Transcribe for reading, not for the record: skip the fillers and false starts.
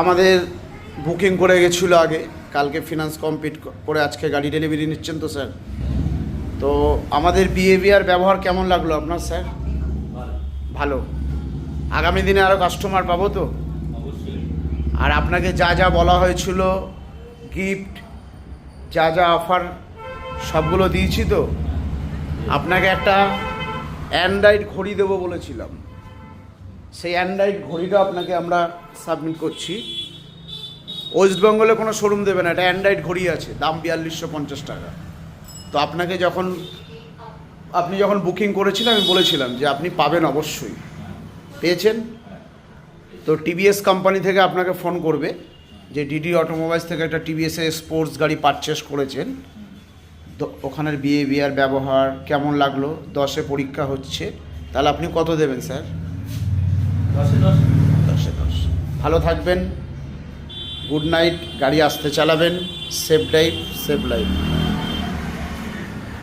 আমাদের বুকিং করে গেছিলো আগে, কালকে ফিনান্স কমপ্লিট করে আজকে গাড়ি ডেলিভারি নিচ্ছেন তো স্যার। তো আমাদের বিহেভিয়ার ব্যবহার কেমন লাগলো আপনার স্যার? ভালো। আগামী দিনে আরও কাস্টমার পাবো তো? আর আপনাকে যা যা বলা হয়েছিল, গিফট যা যা অফার সবগুলো দিয়েছি তো? আপনাকে একটা অ্যান্ড্রয়েড ঘড়ি দেবো বলেছিলাম, সেই অ্যান্ড্রয়েড ঘড়িটা আপনাকে আমরা সাবমিট করছি। ওয়েস্ট বেঙ্গলে কোনো শোরুম দেবে না, এটা অ্যান্ড্রয়েড ঘড়ি আছে, দাম 4250 টাকা। তো আপনাকে আপনি যখন বুকিং করেছিলেন আমি বলেছিলাম যে আপনি পাবেন, অবশ্যই পেয়েছেন। তো টিভিএস কোম্পানি থেকে আপনাকে ফোন করবে যে ডিডি অটোমোবাইলস থেকে একটা টিভিএসের স্পোর্টস গাড়ি পারচেস করেছেন, তো ওখানের বিহেভিয়ার ব্যবহার কেমন লাগলো, 10-এ পরীক্ষা হচ্ছে, তাহলে আপনি কত দেবেন স্যার? 10-এ 10। ভালো থাকবেন, গুড নাইট, গাড়ি আসতে চালাবেন, সেফ ড্রাইভ সেফ লাইফ।